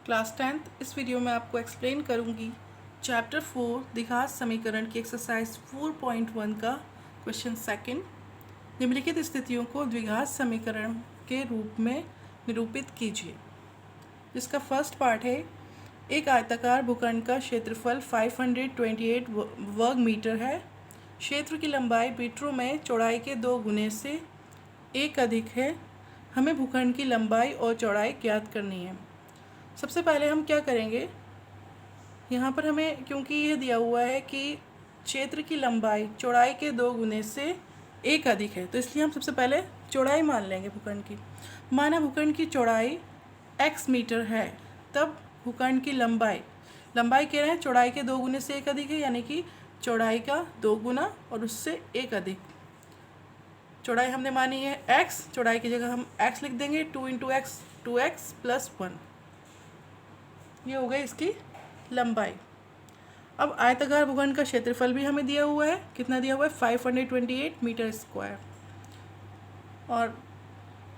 Class 10th। इस video में आपको एक्सप्लेन करूंगी चैप्टर 4 द्विघात समीकरण की एक्सरसाइज 4.1 का क्वेश्चन सेकंड। निम्नलिखित स्थितियों को द्विघात समीकरण के रूप में निरूपित कीजिए। जिसका फर्स्ट पार्ट है, एक आयताकार भूखंड का क्षेत्रफल 528 वर्ग मीटर है। क्षेत्र की लंबाई मीटरों में चौड़ाई के 2 गुने से 1 अधिक है। हमें भूखंड की लंबाई और चौड़ाई ज्ञात करनी है। सबसे पहले हम क्या करेंगे, यहाँ पर हमें क्योंकि ये दिया हुआ है कि क्षेत्र की लंबाई चौड़ाई के 2 गुने से 1 अधिक है, तो इसलिए हम सबसे पहले चौड़ाई मान लेंगे भूखंड की। माना भूखंड की चौड़ाई x मीटर है, तब भूखंड की लंबाई कह रहे हैं चौड़ाई के 2 गुने से 1 अधिक है, यानी कि चौड़ाई का 2 गुना और उससे 1 अधिक। चौड़ाई हमने मानी है x, चौड़ाई की जगह हम x लिख देंगे। 2 इंटू एक्स 2x प्लस 1, ये हो गई इसकी लंबाई। अब आयताकार भूखंड का क्षेत्रफल भी हमें दिया हुआ है। कितना दिया हुआ है? 528 मीटर स्क्वायर। और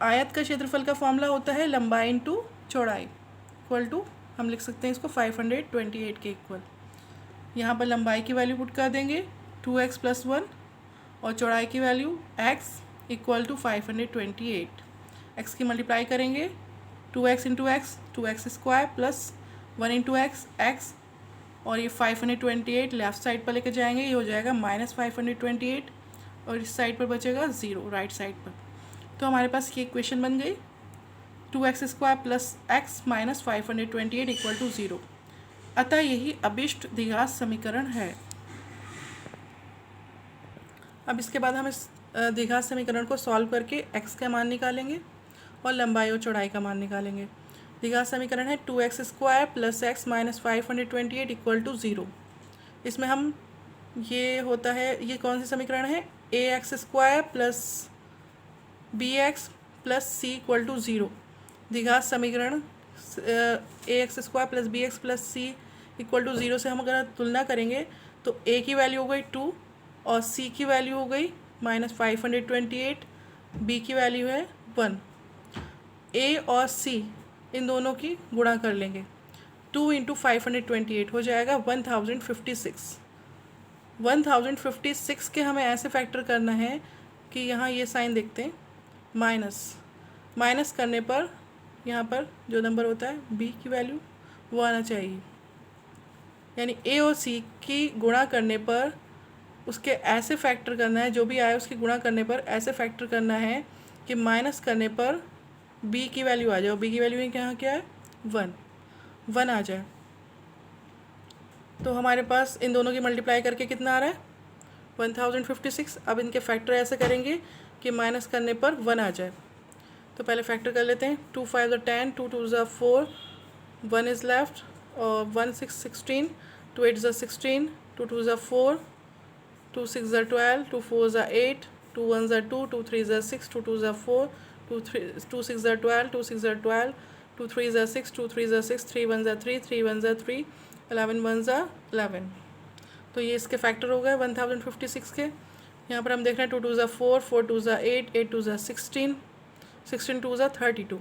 आयत का क्षेत्रफल का फॉर्मूला होता है लंबाई इंटू चौड़ाई, इक्वल टू हम लिख सकते हैं इसको 528 के इक्वल। यहाँ पर लंबाई की वैल्यू पुट कर देंगे 2x प्लस 1 और चौड़ाई की value x equal to 528। x की मल्टीप्लाई करेंगे 2x into x 2x square plus 1 into x x, और ये 528 लेफ्ट साइड पर लेकर जाएंगे, ये हो जाएगा -528 और इस साइड पर बचेगा 0 राइट साइड पर। तो हमारे पास ये इक्वेशन बन गई 2x square plus x minus 528 equal to 0। अतः यही अभिष्ट द्विघात समीकरण है। अब इसके बाद हम इस द्विघात समीकरण को सॉल्व करके x का मान निकालेंगे और लंबाई और चौड़ाई का मान निकालेंगे। द्विघात समीकरण है 2x square plus x minus 528 equal to 0। इसमें हम ये होता है, ये कौन सी समीकरण है? ax square plus bx plus c equal to 0। द्विघात समीकरण ax square plus bx plus c equal to 0 से हम अगर तुलना करेंगे तो a की वैल्यू हो गई 2 और c की वैल्यू हो गई -528, b की वैल्यू है 1। a और c इन दोनों की गुणा कर लेंगे। 2 इंटू 528 हो जाएगा 1056। 1056 के हमें ऐसे फैक्टर करना है कि यहाँ ये साइन देखते हैं माइनस करने पर यहाँ पर जो नंबर होता है b की वैल्यू वो आना चाहिए। यानी a और c की गुणा करने पर उसके ऐसे फैक्टर करना है, जो भी आए उसकी गुणा करने पर ऐसे फैक्टर करना है कि माइनस करने पर b की वैल्यू आ जाए। b की वैल्यू यहाँ क्या है? 1 आ जाए। तो हमारे पास इन दोनों की मल्टीप्लाई करके कितना आ रहा है? 1056। अब इनके फैक्टर ऐसे करेंगे कि माइनस करने पर 1 आ जाए। तो पहले फैक्टर कर लेते हैं। 2 5 10, 2 2 4, 1 इज़ लेफ्ट और 1 6 16, 2 8 16, 2 2 4, 2 6 12, 2 4 8, 2 1 2, 2 3 6, 2 2 4, 2 6 12, 2 6 12, 2 3 6, 2 3 6, 3 1 3, 3 1 3, 11 1 11। तो ये इसके फैक्टर हो गए 1056 के। यहाँ पर हम देख रहे हैं 2 2 4, 4 2 8, 8 2 16, 16 2 32।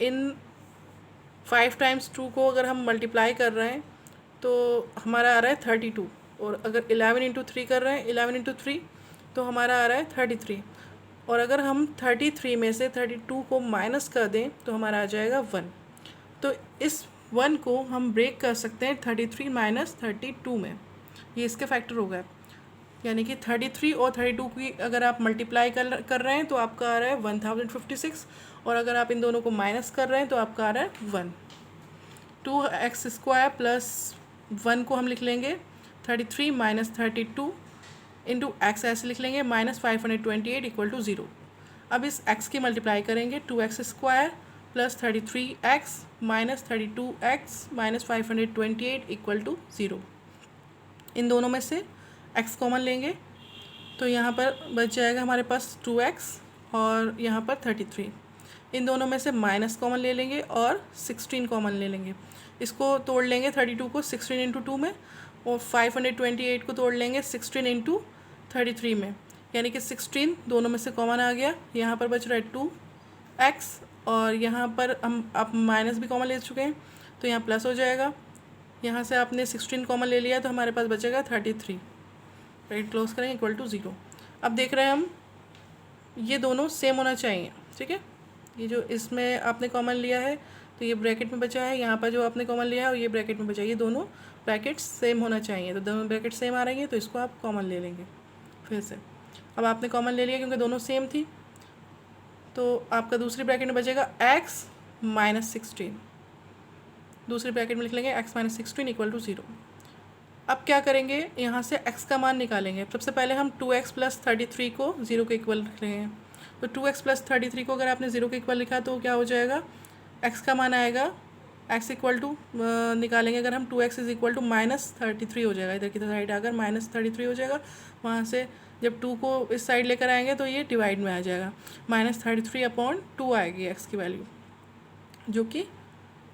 इन 5 टाइम्स 2 को अगर हम मल्टीप्लाई कर रहे हैं तो हमारा आ रहा है 32, और अगर 11 इंटू 3 कर रहे हैं 11 इंटू 3 तो हमारा आ रहा है 33। और अगर हम 33 में से 32 को माइनस कर दें तो हमारा आ जाएगा 1। तो इस 1 को हम ब्रेक कर सकते हैं 33 माइनस 32 में। ये इसके फैक्टर हो गए। यानी कि 33 और 32 की अगर आप मल्टीप्लाई कर रहे हैं तो आपका आ रहा है 1056, और अगर आप इन दोनों को माइनस कर रहे हैं तो आपका आ रहा है 1। 2x स्क्वायर प्लस 1 को हम लिख लेंगे 33 माइनस 32 इंटू एक्स ऐसे लिख लेंगे -528 इक्वल टू 0। अब इस x की मल्टीप्लाई करेंगे 2x square plus 33x minus 32x minus 528 equal to 0। इन दोनों में से x कॉमन लेंगे तो यहाँ पर बच जाएगा हमारे पास 2x और यहाँ पर 33। इन दोनों में से माइनस कॉमन ले लेंगे और 16 कॉमन ले लेंगे। इसको तोड़ लेंगे 32 को 16 इंटू 2 में, और 528 को तोड़ लेंगे 16 इंटू 33 में, यानी कि 16 दोनों में से कॉमन आ गया। यहाँ पर बच रहा है 2x और यहाँ पर हम आप माइनस भी कॉमन ले चुके हैं तो यहाँ प्लस हो जाएगा। यहाँ से आपने 16 कॉमन ले लिया तो हमारे पास बचेगा 33। राइट, क्लोज करेंगे इक्वल टू 0। अब देख रहे हैं हम ये दोनों सेम होना चाहिए। ठीक है, ये जो इसमें आपने कॉमन लिया है तो ये ब्रैकेट में बचा है, यहाँ पर जो आपने कॉमन लिया है और ये ब्रैकेट में बचा है, ये दोनों ब्रैकेट्स सेम होना चाहिए। तो दोनों ब्रैकेट सेम आ रही हैं तो इसको आप कॉमन ले लेंगे फिर से। अब आपने कॉमन ले लिया क्योंकि दोनों सेम थी, तो आपका दूसरी ब्रैकेट में बचेगा x माइनस 16। दूसरे ब्रैकेट में लिख लेंगे x माइनस 16 इक्वल टू 0। अब क्या करेंगे, यहाँ से x का मान निकालेंगे। सबसे पहले हम 2x प्लस 33 को 0 के इक्वल रख रहे हैं। तो 2x प्लस 33 को अगर आपने 0 के इक्वल लिखा तो क्या हो जाएगा, x का मान आएगा x इक्वल टू निकालेंगे अगर हम 2x is equal to minus 33 हो जाएगा। इधर की साइड आकर माइनस 33 हो जाएगा। वहाँ से जब 2 को इस साइड लेकर आएंगे तो ये डिवाइड में आ जाएगा। माइनस 33 अपॉन 2 आएगी x की वैल्यू, जो कि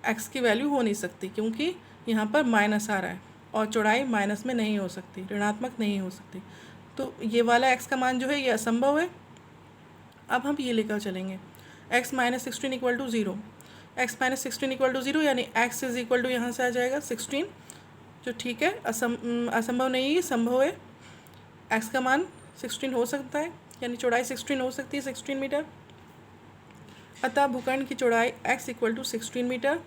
x की वैल्यू हो नहीं सकती क्योंकि यहाँ पर माइनस आ रहा है और चौड़ाई माइनस में नहीं हो सकती, ऋणात्मक नहीं हो सकती। तो ये वाला x का मान जो है ये असंभव है। अब हम ये लेकर चलेंगे x minus 16 equal to 0। x minus 16 equal to 0 यानी x इज इक्वल टू यहाँ से आ जाएगा 16, जो ठीक है, असंभव नहीं है, संभव है। x का मान 16 हो सकता है, यानी चौड़ाई 16 हो सकती है, 16 मीटर। अतः भूखंड की चौड़ाई x इक्वल टू 16 मीटर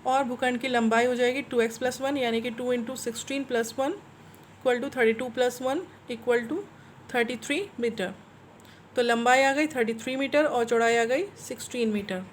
और भूखंड की लंबाई हो जाएगी 2x प्लस 1 यानी कि 2 into 16 plus 1 equal to 32 plus 1 equal to 33 metre. तो लंबाई आ गई 33 मीटर और चौड़ाई आ गई 16 मीटर।